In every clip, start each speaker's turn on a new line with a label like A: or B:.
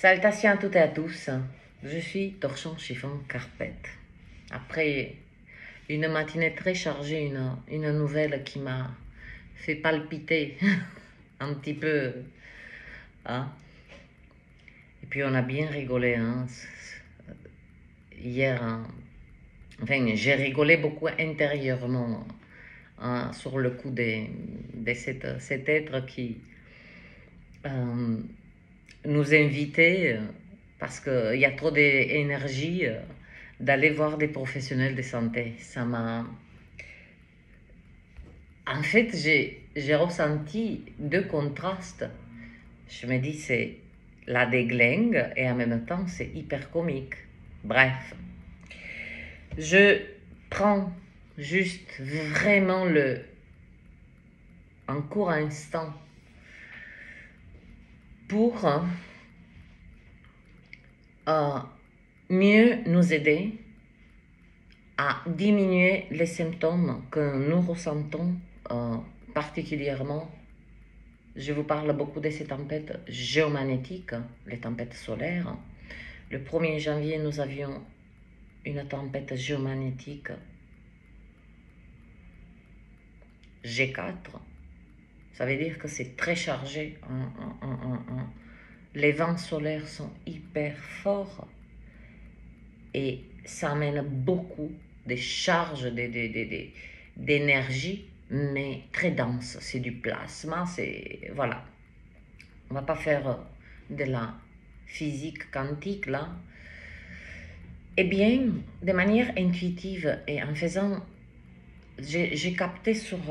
A: Salutations à toutes et à tous. Je suis Torchon Chiffon Carpette. Après une matinée très chargée, une nouvelle qui m'a fait palpiter un petit peu. Hein. Et puis on a bien rigolé hier. Enfin, j'ai rigolé beaucoup intérieurement sur le coup de cet être qui nous invitait, parce qu'il y a trop d'énergie, d'aller voir des professionnels de santé. Ça m'a... En fait, j'ai ressenti deux contrastes. Je me dis, c'est la déglingue et en même temps, c'est hyper comique. Bref, je prends juste vraiment un court instant pour mieux nous aider à diminuer les symptômes que nous ressentons, particulièrement. Je vous parle beaucoup de ces tempêtes géomagnétiques, les tempêtes solaires. Le 1er janvier, nous avions une tempête géomagnétique G4. Ça veut dire que c'est très chargé. Les vents solaires sont hyper forts et ça amène beaucoup de charges d'énergie, mais très dense. C'est du plasma, c'est... Voilà. On va pas faire de la physique quantique là. Eh bien, de manière intuitive et en faisant... J'ai capté sur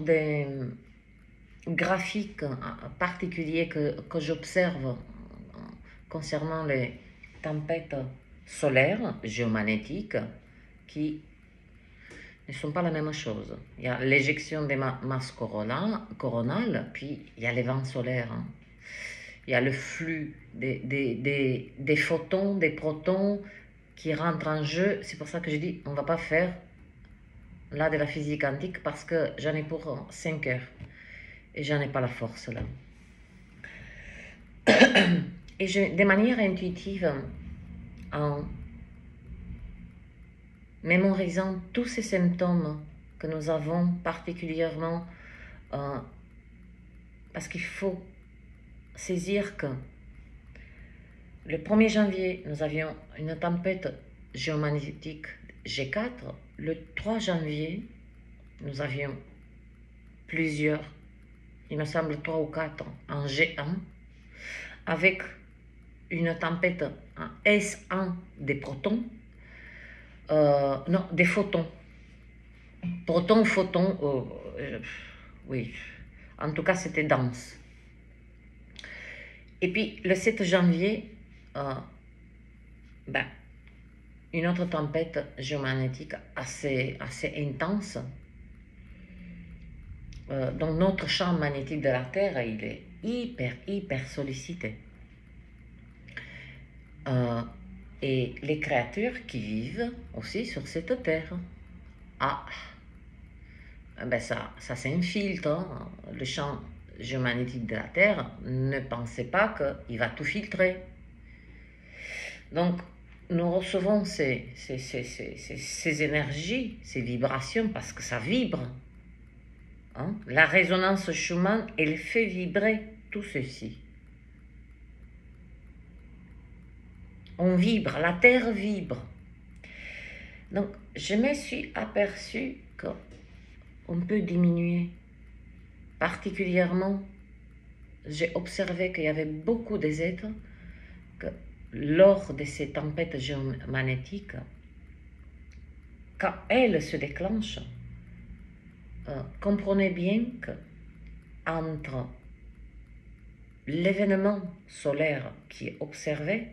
A: des graphiques particuliers que j'observe concernant les tempêtes solaires, géomagnétiques, qui ne sont pas la même chose. Il y a l'éjection des masses coronales, puis il y a les vents solaires. Il y a le flux des photons, des protons qui rentrent en jeu. C'est pour ça que je dis, on ne va pas faire là de la physique quantique parce que j'en ai pour 5 heures et j'en ai pas la force là. Et de manière intuitive, en mémorisant tous ces symptômes que nous avons particulièrement, parce qu'il faut saisir que le 1er janvier, nous avions une tempête géomagnétique G4. Le 3 janvier, nous avions plusieurs, il me semble 3 ou 4 en G1, avec une tempête en S1 des protons, non, des photons. Protons, photons, oui, en tout cas c'était dense. Et puis le 7 janvier, une autre tempête géomagnétique assez intense. Donc notre champ magnétique de la Terre, il est hyper sollicité. Et les créatures qui vivent aussi sur cette Terre. Ça s'infiltre. Hein. Le champ géomagnétique de la Terre, ne pensez pas qu'il va tout filtrer. Donc, nous recevons ces énergies, ces vibrations, parce que ça vibre. Hein? La résonance Schumann, elle fait vibrer tout ceci. On vibre, la Terre vibre. Donc, je me suis aperçue qu'on peut diminuer. Particulièrement, j'ai observé qu'il y avait beaucoup d'êtres que lors de ces tempêtes géomagnétiques, quand elles se déclenchent, comprenez bien que entre l'événement solaire qui est observé,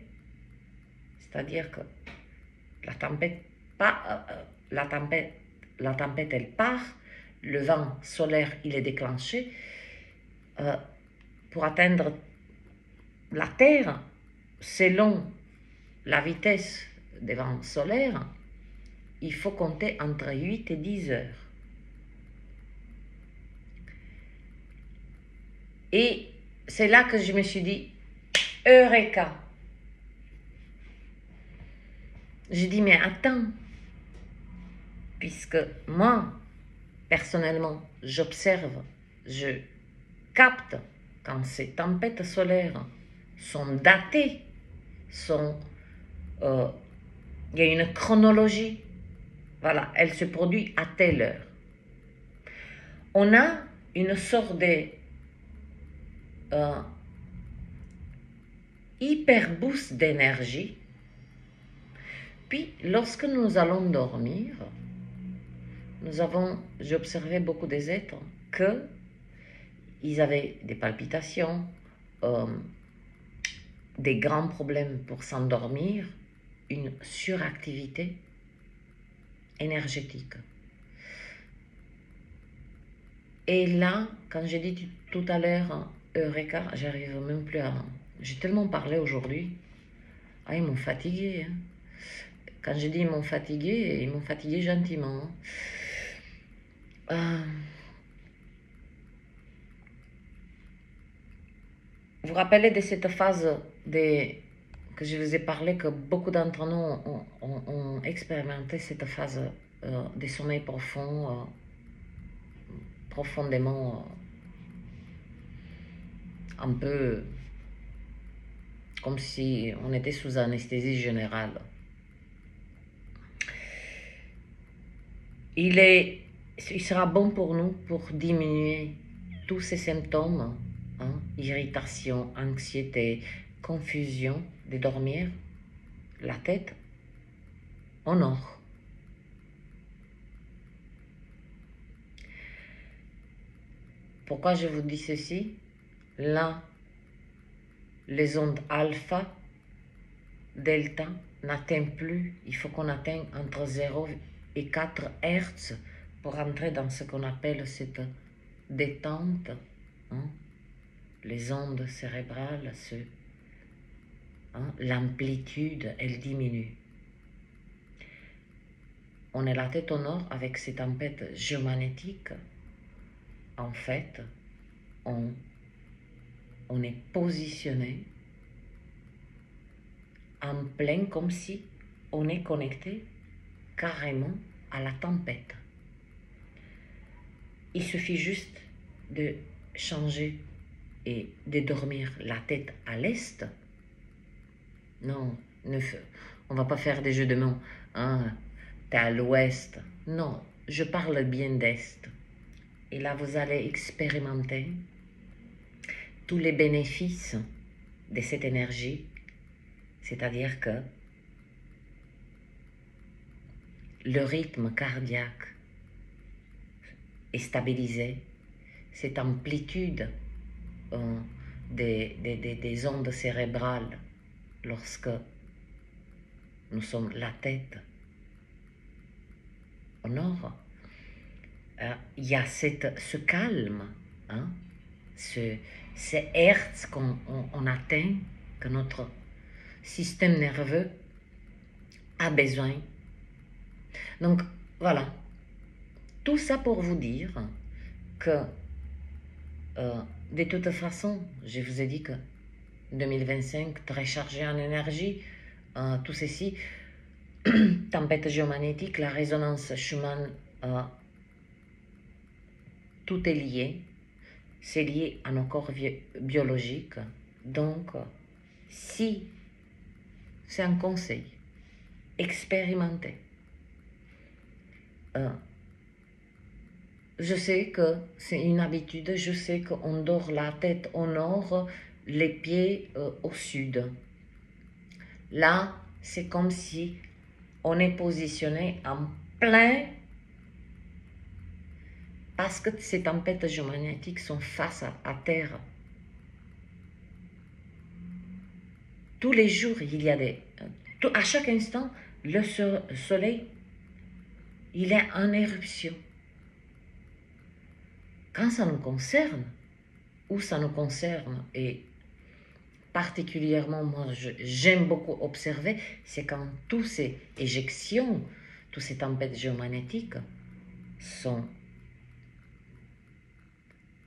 A: c'est-à-dire que la tempête elle part, le vent solaire il est déclenché, pour atteindre la Terre, selon la vitesse des vents solaires, il faut compter entre 8 et 10 heures. Et c'est là que je me suis dit, Eureka! Je dis, mais attends, puisque moi, personnellement, j'observe, je capte quand ces tempêtes solaires sont datées, il y a une chronologie. Voilà, elle se produit à telle heure. On a une sorte de hyper boost d'énergie. Puis, lorsque nous allons dormir, j'ai observé beaucoup des êtres que ils avaient des palpitations, des grands problèmes pour s'endormir, une suractivité énergétique. Et là, quand j'ai dit tout à l'heure Eureka, j'arrive même plus à... J'ai tellement parlé aujourd'hui. Ah, ils m'ont fatigué. Hein. Quand je dis ils m'ont fatigué gentiment. Vous vous rappelez de cette phase que je vous ai parlé, que beaucoup d'entre nous ont expérimenté cette phase des sommeils profonds, profondément, un peu comme si on était sous anesthésie générale. Il sera bon pour nous pour diminuer tous ces symptômes, hein, irritation, anxiété, confusion, de dormir, la tête en or. Pourquoi je vous dis ceci? Là, les ondes alpha, delta n'atteignent plus. Il faut qu'on atteigne entre 0 et 4 Hertz pour entrer dans ce qu'on appelle cette détente. Hein? Les ondes cérébrales, l'amplitude, elle diminue. On est la tête au nord avec ces tempêtes géomagnétiques. En fait, on est positionné en plein, comme si on est connecté carrément à la tempête. Il suffit juste de changer et de dormir la tête à l'est. Non, on va pas faire des jeux de mots. Hein, t'es à l'ouest. Non, je parle bien d'est. Et là, vous allez expérimenter tous les bénéfices de cette énergie. C'est-à-dire que le rythme cardiaque est stabilisé, cette amplitude des ondes cérébrales lorsque nous sommes la tête au nord, il y a ce calme, hein, ces hertz qu'on atteint, que notre système nerveux a besoin. Donc voilà, tout ça pour vous dire que de toute façon, je vous ai dit que 2025, très chargé en énergie, tout ceci, tempête géomagnétique, la résonance Schumann, tout est lié, c'est lié à nos corps biologiques. Donc, si c'est un conseil, expérimentez. Je sais que c'est une habitude, je sais qu'on dort la tête au nord, les pieds au sud. Là, c'est comme si on est positionné en plein, parce que ces tempêtes géomagnétiques sont face à terre. Tous les jours, il y a à chaque instant, le soleil, il est en éruption. Quand ça nous concerne, ou ça nous concerne, et particulièrement, moi, j'aime beaucoup observer, c'est quand toutes ces éjections, toutes ces tempêtes géomagnétiques sont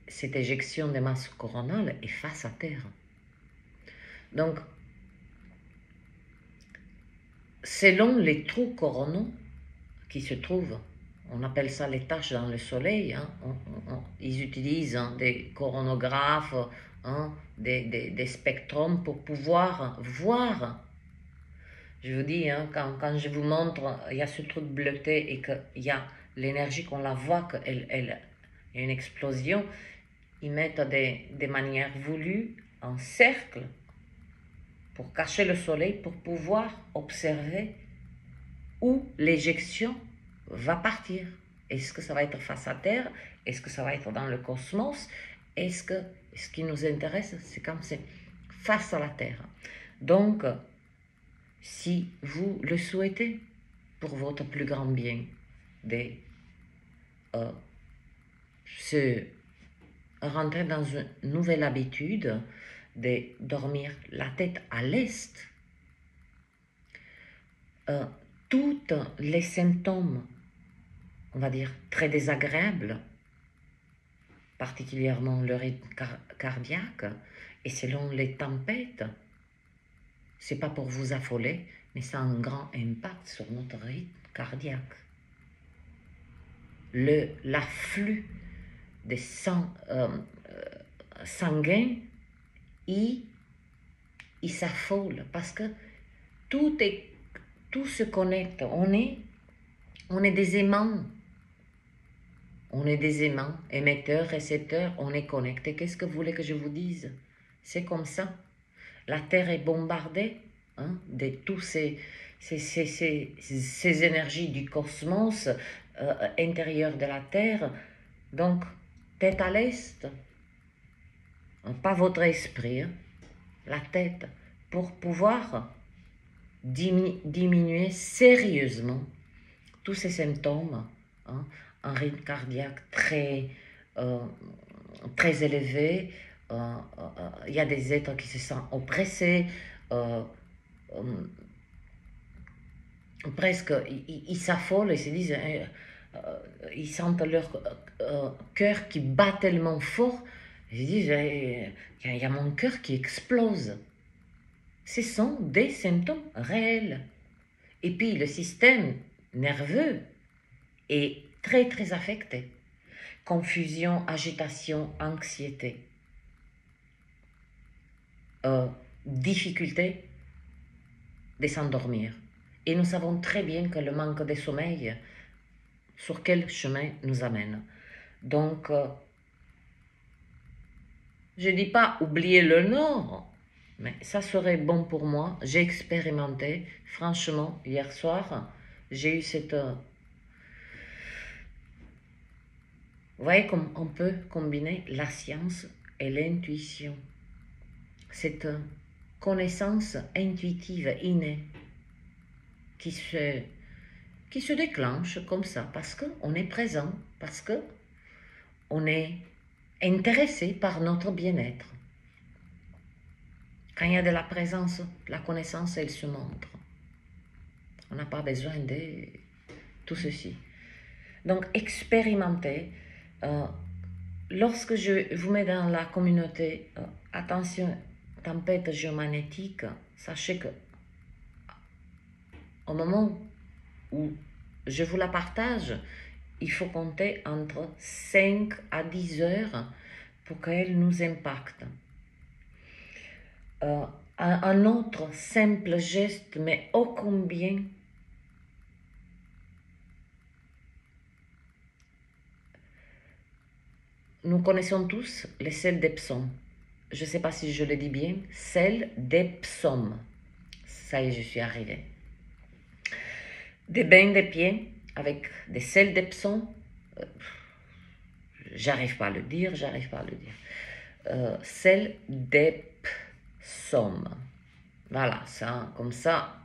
A: cette éjection de masse coronale est face à Terre. Donc, selon les trous coronaux qui se trouvent, on appelle ça les taches dans le soleil, hein, ils utilisent des coronographes, des spectrums pour pouvoir voir. Je vous dis, quand je vous montre, il y a ce truc bleuté et qu'il y a l'énergie qu'on la voit, qu'il y a une explosion, ils mettent des manières voulues en cercle pour cacher le soleil, pour pouvoir observer où l'éjection va partir. Est-ce que ça va être face à Terre? Est-ce que ça va être dans le cosmos? Est-ce que ce qui nous intéresse, c'est comme c'est face à la Terre. Donc, si vous le souhaitez, pour votre plus grand bien, de se rentrer dans une nouvelle habitude, de dormir la tête à l'est, tous les symptômes, on va dire, très désagréables, particulièrement le rythme cardiaque, et selon les tempêtes, c'est pas pour vous affoler, mais ça a un grand impact sur notre rythme cardiaque. L'afflux des sanguins, il s'affole parce que tout se connecte. On est des aimants. On est des aimants, émetteurs, récepteurs, on est connectés. Qu'est-ce que vous voulez que je vous dise? C'est comme ça. La Terre est bombardée de tous ces énergies du cosmos intérieur de la Terre. Donc, tête à l'est, pas votre esprit, la tête, pour pouvoir diminuer sérieusement tous ces symptômes, un rythme cardiaque très élevé, il y a des êtres qui se sentent oppressés, presque ils s'affolent et se disent, ils sentent leur cœur qui bat tellement fort, ils disent, il y a mon cœur qui explose. Ce sont des symptômes réels. Et puis le système nerveux est très très affecté. Confusion, agitation, anxiété. Difficulté de s'endormir. Et nous savons très bien que le manque de sommeil, sur quel chemin nous amène. Donc, je ne dis pas oublier le Nord, mais ça serait bon pour moi. J'ai expérimenté, franchement, hier soir, j'ai eu cette... Vous voyez comme on peut combiner la science et l'intuition. Cette connaissance intuitive, innée, qui se déclenche comme ça, parce qu'on est présent, parce qu'on est intéressé par notre bien-être. Quand il y a de la présence, la connaissance, elle se montre. On n'a pas besoin de tout ceci. Donc, expérimentez. Lorsque je vous mets dans la communauté, attention, tempête géomagnétique, sachez que au moment où je vous la partage, il faut compter entre 5 à 10 heures pour qu'elle nous impacte. Un autre simple geste, mais ô combien nous connaissons tous les sels d'Epsom. Je ne sais pas si je le dis bien, sels d'Epsom. Ça y est, je suis arrivée. Des bains de pieds avec des sels d'Epsom. J'arrive pas à le dire. Sel d'Epsom. Voilà, ça, comme ça,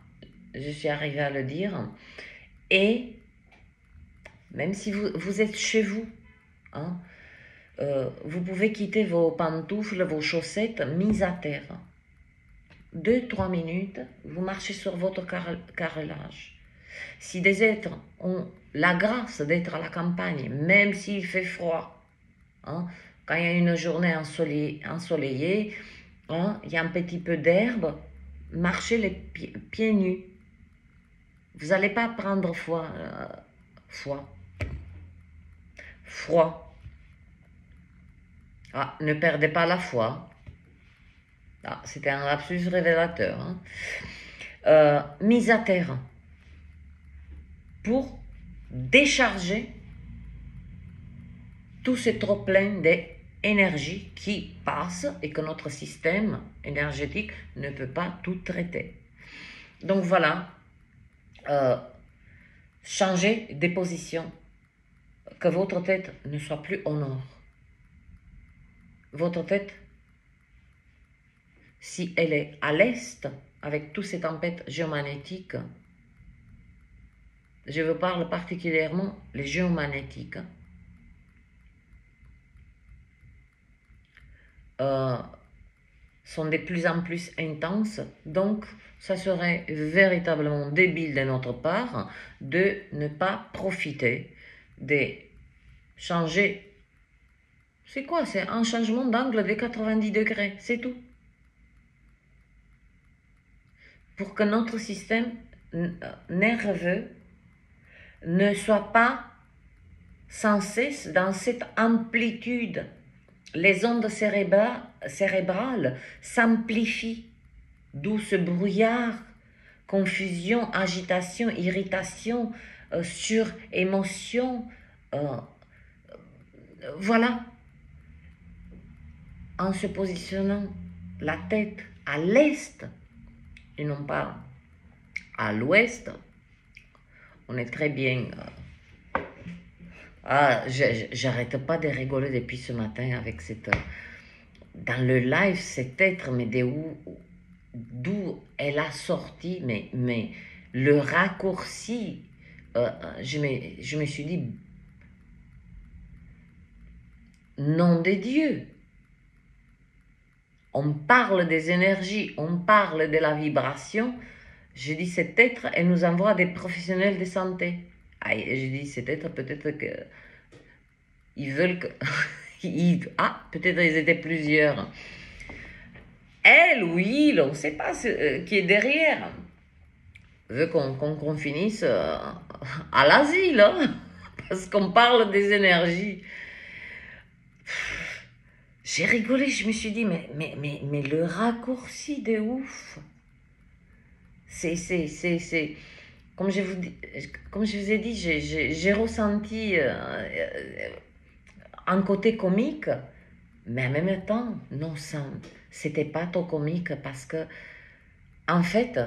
A: je suis arrivée à le dire. Et même si vous êtes chez vous, vous pouvez quitter vos pantoufles, vos chaussettes mises à terre. 2-3 minutes, vous marchez sur votre carrelage. Si des êtres ont la grâce d'être à la campagne, même s'il fait froid, Hein. Quand il y a une journée ensoleillée, hein, il y a un petit peu d'herbe, marchez les pieds nus. Vous n'allez pas prendre froid. Ah, ne perdez pas la foi. Ah, c'était un lapsus révélateur. Hein. Mise à terre pour décharger tout ce trop-plein d'énergie qui passe et que notre système énergétique ne peut pas tout traiter. Donc voilà, changez des positions, que votre tête ne soit plus au nord. Votre tête, si elle est à l'est, avec toutes ces tempêtes géomagnétiques, je vous parle particulièrement les géomagnétiques, sont de plus en plus intenses, donc ça serait véritablement débile de notre part de ne pas profiter, de changer. C'est quoi? C'est un changement d'angle de 90 degrés, c'est tout. Pour que notre système nerveux ne soit pas sans cesse dans cette amplitude. Les ondes cérébrales s'amplifient, d'où ce brouillard, confusion, agitation, irritation, surémotion. Voilà. En se positionnant la tête à l'est et non pas à l'ouest, on est très bien. J'arrête pas de rigoler depuis ce matin avec cette. Dans le live, cet être, mais d'où elle a sorti, mais le raccourci, je me suis dit, nom de Dieu, on parle des énergies, on parle de la vibration, je dis cet être, elle nous envoie des professionnels de santé. Ah, je dis cet être, peut-être que ils veulent que... peut-être ils étaient plusieurs. Elle ou il, on ne sait pas qui est derrière. Veut qu'on finisse à l'asile, hein, parce qu'on parle des énergies. J'ai rigolé, je me suis dit, mais le raccourci de ouf. C'est comme je vous ai dit, j'ai ressenti un côté comique, mais en même temps, non, c'était pas trop comique parce que, en fait,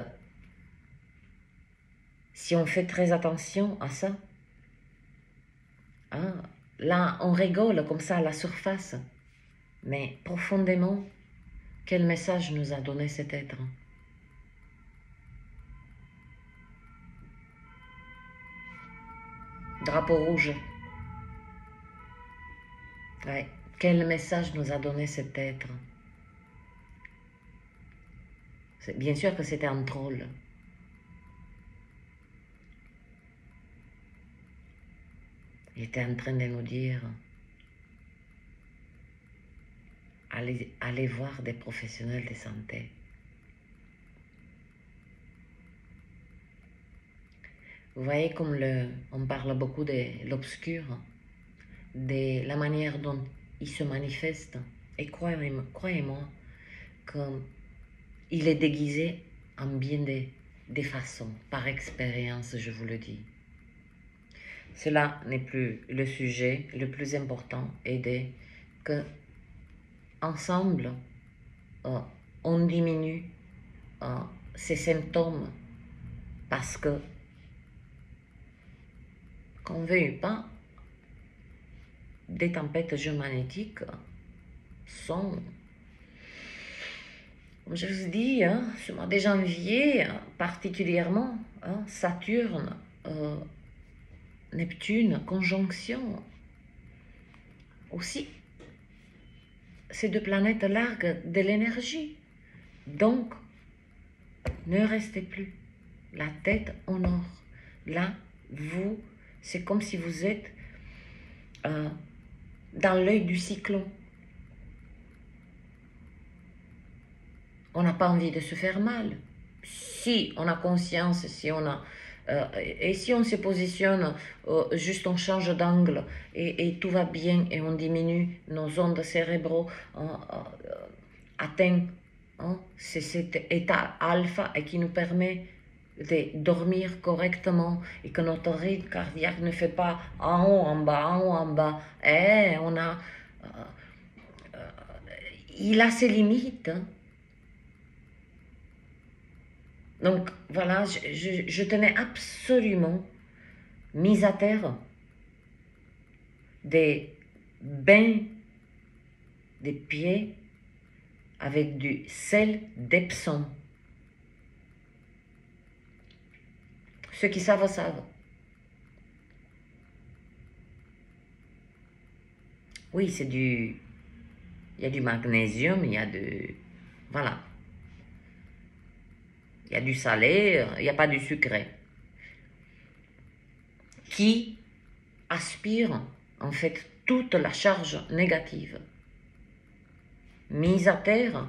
A: si on fait très attention à ça, hein, là, on rigole comme ça à la surface, mais profondément, quel message nous a donné cet être? Drapeau rouge. Ouais. Quel message nous a donné cet être? Bien sûr que c'était un troll. Il était en train de nous dire, allez voir des professionnels de santé. Vous voyez comme on parle beaucoup de l'obscur, de la manière dont il se manifeste. Et croyez-moi qu'il est déguisé en bien des façons, par expérience, je vous le dis. Cela n'est plus le sujet, le plus important est que ensemble, on diminue ces symptômes parce que, qu'on veuille pas, des tempêtes géomagnétiques sont, comme je vous dis, hein, ce mois de janvier, particulièrement, hein, Saturne, Neptune, conjonction. Aussi, ces deux planètes larguent de l'énergie. Donc, ne restez plus la tête au nord. Là, c'est comme si vous êtes dans l'œil du cyclone. On n'a pas envie de se faire mal. Si on a conscience, si on a... et si on se positionne, juste on change d'angle et tout va bien et on diminue nos ondes cérébraux, atteint c'est cet état alpha et qui nous permet de dormir correctement et que notre rythme cardiaque ne fait pas en haut, en bas, en haut, en bas. Et on a... il a ses limites. Donc voilà, je tenais absolument mis à terre des bains des pieds avec du sel d'Epsom. Ceux qui savent, savent. Oui, c'est du... Il y a du magnésium, il y a de... Voilà. Il y a du salé, il n'y a pas du sucré. Qui aspire, en fait, toute la charge négative. Mise à terre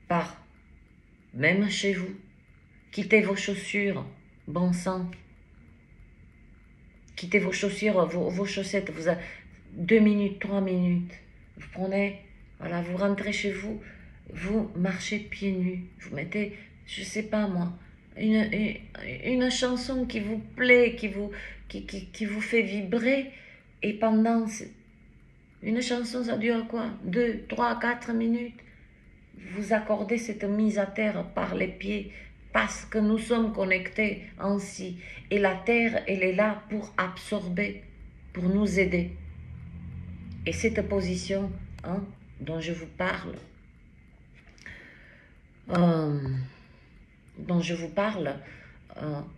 A: par, même chez vous, quittez vos chaussures, bon sang. Quittez vos chaussures, vos chaussettes, vous avez 2 minutes, 3 minutes. Vous prenez, voilà, vous rentrez chez vous, vous marchez pieds nus, vous mettez, je sais pas moi, une chanson qui vous plaît, qui vous fait vibrer, et pendant une chanson, ça dure quoi? 2, 3, 4 minutes. Vous accordez cette mise à terre par les pieds, parce que nous sommes connectés ainsi. Et la terre, elle est là pour absorber, pour nous aider. Et cette position dont je vous parle,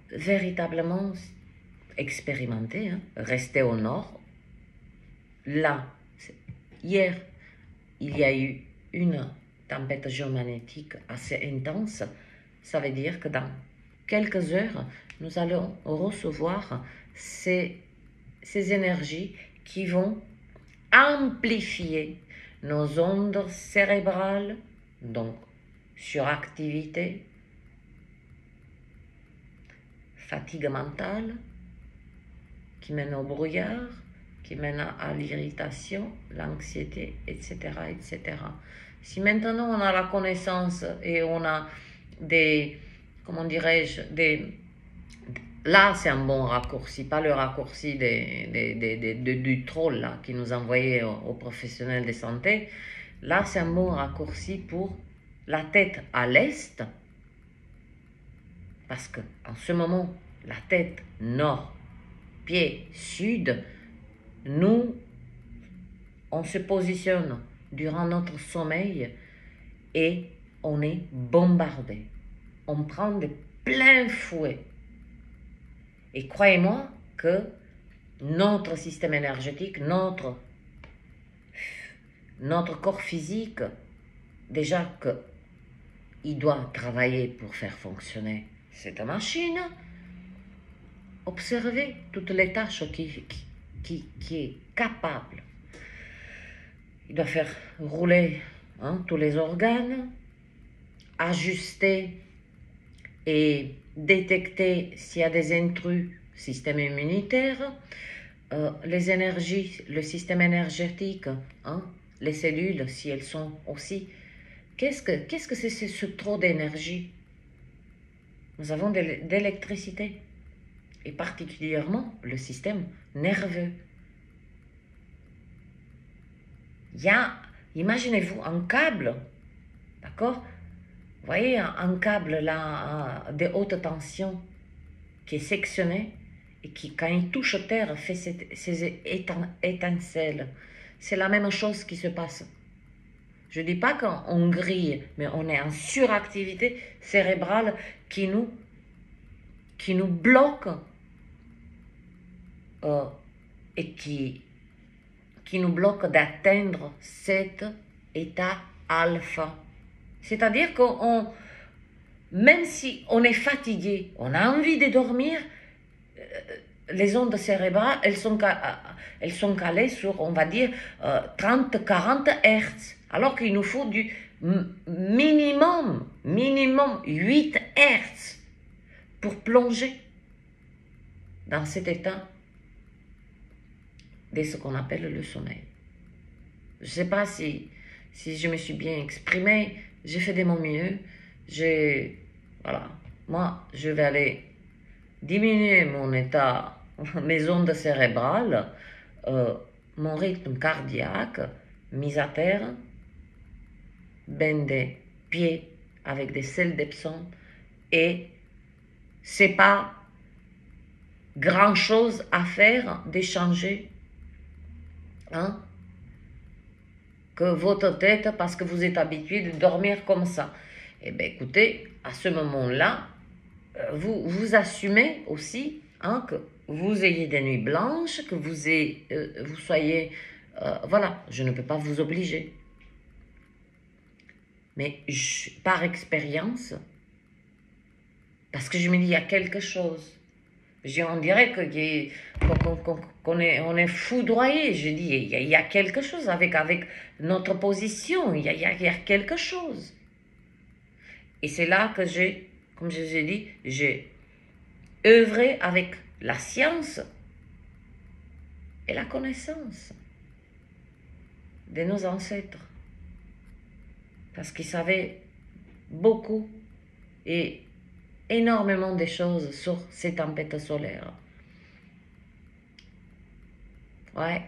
A: véritablement expérimentée, restez au nord. Là, hier, il y a eu une tempête géomagnétique assez intense. Ça veut dire que dans quelques heures, nous allons recevoir ces énergies qui vont amplifier nos ondes cérébrales, donc suractivité, fatigue mentale, qui mène au brouillard, qui mène à l'irritation, l'anxiété, etc., etc. Si maintenant on a la connaissance et on a des, comment dirais-je, là c'est un bon raccourci, pas le raccourci du troll là, qui nous envoyait aux professionnels de santé. Là c'est un bon raccourci pour la tête à l'est, parce que en ce moment, la tête nord, pied sud, nous, on se positionne durant notre sommeil et on est bombardé. On prend de plein fouet. Et croyez-moi que notre système énergétique, notre corps physique, déjà qu'il doit travailler pour faire fonctionner cette machine, observez toutes les tâches qui est capable. Il doit faire rouler tous les organes, ajuster et détecter s'il y a des intrus, système immunitaire, les énergies, le système énergétique, les cellules, si elles sont aussi. Qu'est-ce que c'est ce trop d'énergie? Nous avons de l'électricité, et particulièrement le système nerveux. Il y a, imaginez-vous, un câble, d'accord? Vous voyez, un câble là, de haute tension, qui est sectionné, et qui, quand il touche terre, fait ces étincelles. C'est la même chose qui se passe. Je ne dis pas qu'on grille, mais on est en suractivité cérébrale qui nous bloque et qui nous bloque d'atteindre cet état alpha. C'est-à-dire que même si on est fatigué, on a envie de dormir, les ondes cérébrales, elles sont calées sur, on va dire, 30-40 Hertz. Alors qu'il nous faut du minimum 8 Hertz pour plonger dans cet état de ce qu'on appelle le sommeil. Je ne sais pas si je me suis bien exprimée, j'ai fait de mon mieux, voilà, moi je vais aller diminuer mon état, mes ondes cérébrales, mon rythme cardiaque, mise à terre, bain des pieds avec des sels d'Epsom, et c'est pas grand chose à faire d'échanger que votre tête, parce que vous êtes habitué de dormir comme ça. Eh bien écoutez, à ce moment-là, vous assumez aussi que vous ayez des nuits blanches, que vous soyez... voilà, je ne peux pas vous obliger. Mais par expérience, parce que je me dis, il y a quelque chose. On dirait qu'on est foudroyé. Je dis, il y a quelque chose avec notre position. Il y a quelque chose. Et c'est là que comme je vous ai dit, j'ai œuvré avec la science et la connaissance de nos ancêtres. Parce qu'ils savaient beaucoup et énormément de choses sur ces tempêtes solaires. Ouais.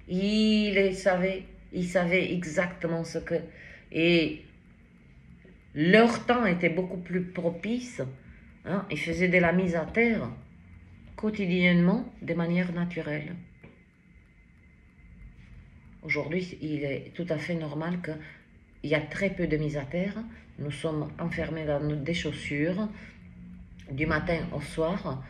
A: Ils savaient exactement ce que... Et leur temps était beaucoup plus propice. Ils faisaient de la mise à terre quotidiennement de manière naturelle. Aujourd'hui, il est tout à fait normal qu'il y a très peu de mise à terre. Nous sommes enfermés dans des chaussures du matin au soir.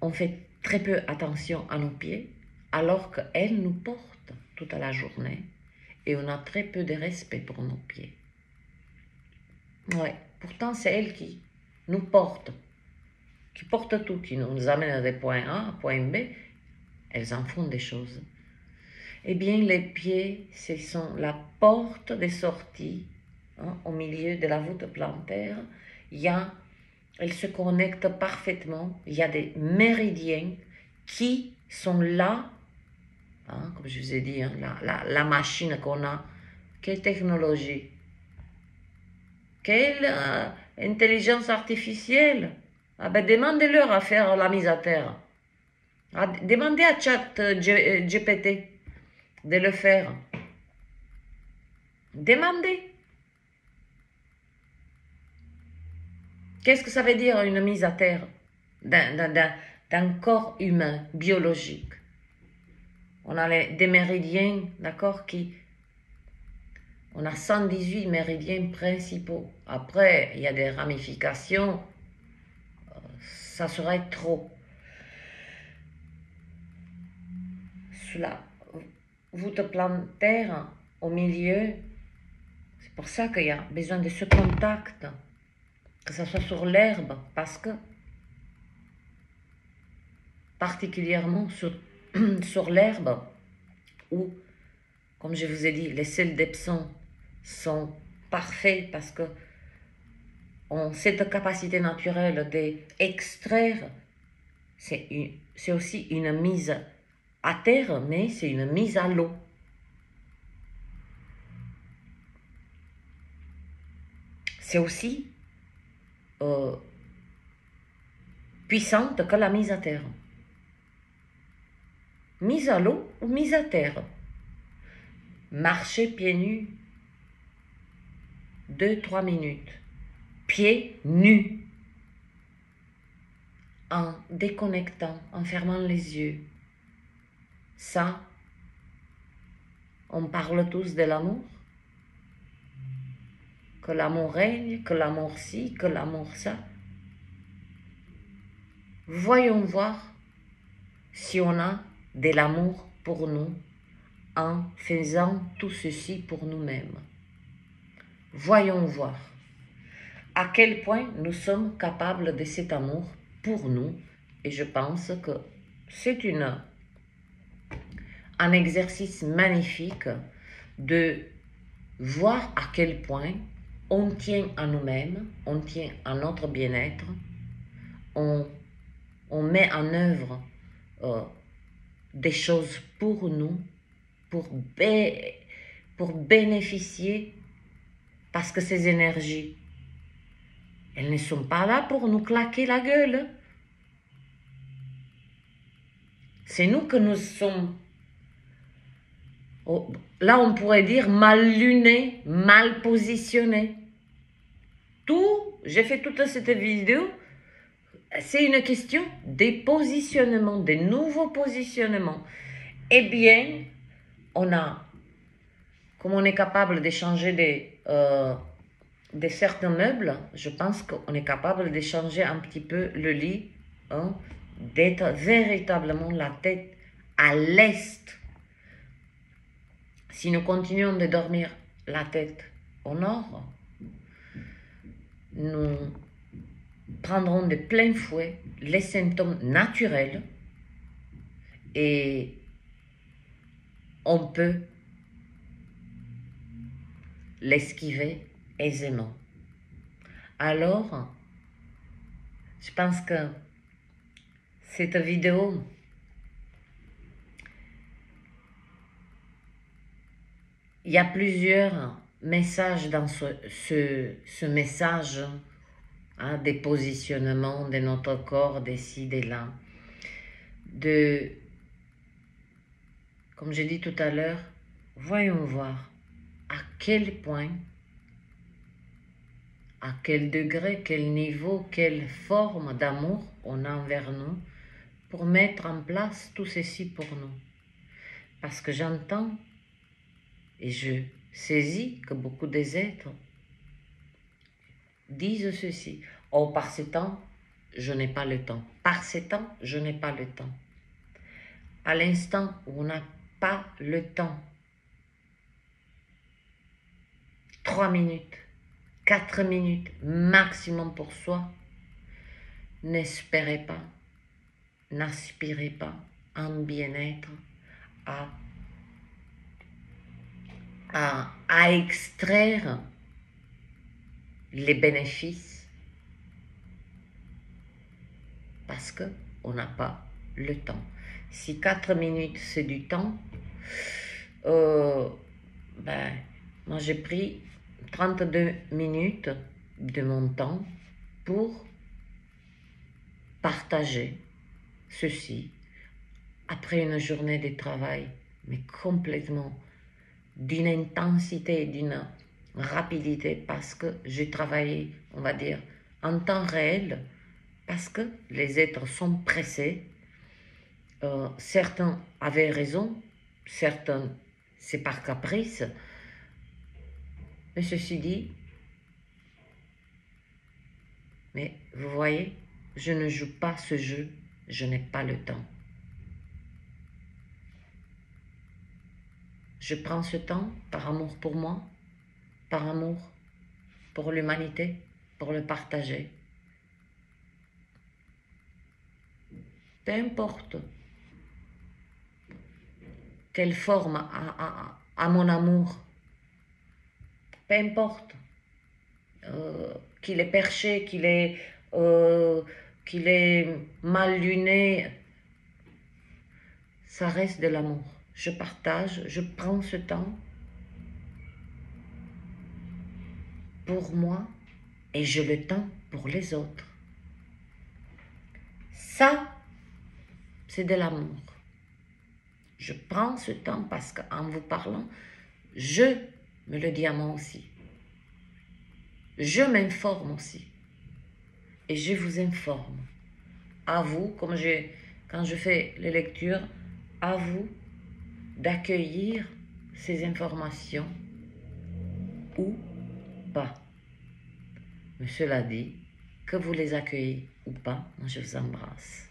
A: On fait très peu attention à nos pieds, alors qu'elles nous portent toute la journée et on a très peu de respect pour nos pieds. Ouais, pourtant c'est elles qui nous portent, qui portent tout, qui nous amènent des points A à point B. Elles en font des choses. Eh bien, les pieds, ce sont la porte de sortie au milieu de la voûte plantaire. Elles se connectent parfaitement. Il y a des méridiens qui sont là, comme je vous ai dit, la machine qu'on a. Quelle technologie, quelle intelligence artificielle. Demandez-leur à faire la mise à terre. Demandez à ChatGPT de le faire. Demandez. Qu'est-ce que ça veut dire une mise à terre d'un corps humain, biologique? On a des méridiens, d'accord, on a 118 méridiens principaux. Après, il y a des ramifications, ça serait trop. Sous la voûte plantaire, au milieu, c'est pour ça qu'il y a besoin de ce contact, que ce soit sur l'herbe, parce que, particulièrement sur l'herbe, où, comme je vous ai dit, les sels d'Epsom sont parfaits parce que ont cette capacité naturelle d'extraire. C'est aussi une mise à terre, mais c'est une mise à l'eau. C'est aussi puissante que la mise à terre. Mise à l'eau ou mise à terre. Marcher pieds nus 2-3 minutes. Pieds nus. En déconnectant, en fermant les yeux. Ça, on parle tous de l'amour. Que l'amour règne, que l'amour ci, que l'amour ça. Voyons voir si on a de l'amour pour nous en faisant tout ceci pour nous-mêmes. Voyons voir à quel point nous sommes capables de cet amour pour nous Et je pense que c'est un exercice magnifique de voir à quel point on tient à nous-mêmes, on tient à notre bien-être, on met en œuvre des choses pour nous, pour bénéficier, parce que ces énergies, elles ne sont pas là pour nous claquer la gueule. C'est nous que nous sommes, là on pourrait dire, mal lunés, mal positionnés. J'ai fait toute cette vidéo, c'est une question des positionnements, des nouveaux positionnements. Eh bien, comme on est capable de changer des certains meubles, je pense qu'on est capable de changer un petit peu le lit, hein, d'être véritablement la tête à l'est. Si nous continuons de dormir la tête au nord, nous prendrons de plein fouet les symptômes naturels et on peut l'esquiver aisément. Alors, je pense que cette vidéo il y a plusieurs messages dans ce message, hein, des positionnements de notre corps, d'ici, de là. Comme j'ai dit tout à l'heure, voyons voir à quel point, à quel degré, quel niveau, quelle forme d'amour on a envers nous pour mettre en place tout ceci pour nous. Parce que j'entends et je saisis que beaucoup des êtres disent ceci. Oh, par ce temps, je n'ai pas le temps. Par ce temps, je n'ai pas le temps. À l'instant où on n'a pas le temps, 3 minutes, 4 minutes maximum pour soi, n'espérez pas, n'aspirez pas en bien-être à extraire les bénéfices parce qu'on n'a pas le temps. Si 4 minutes c'est du temps, moi j'ai pris 32 minutes de mon temps pour partager ceci après une journée de travail, mais complètement d'une intensité, d'une rapidité, parce que j'ai travaillé, on va dire, en temps réel, parce que les êtres sont pressés. Certains avaient raison, certains, c'est par caprice. Mais ceci dit, mais vous voyez, je ne joue pas ce jeu, je n'ai pas le temps. Je prends ce temps par amour pour moi, par amour pour l'humanité, pour le partager. Peu importe quelle forme a mon amour, peu importe qu'il est perché, qu'il est mal luné, ça reste de l'amour. Je partage, je prends ce temps pour moi et je le tends pour les autres. Ça, c'est de l'amour. Je prends ce temps parce qu'en vous parlant, je me le dis à moi aussi. Je m'informe aussi. Et je vous informe. À vous, quand je fais les lectures, à vous d'accueillir ces informations ou pas. Mais cela dit, que vous les accueillez ou pas, moi je vous embrasse.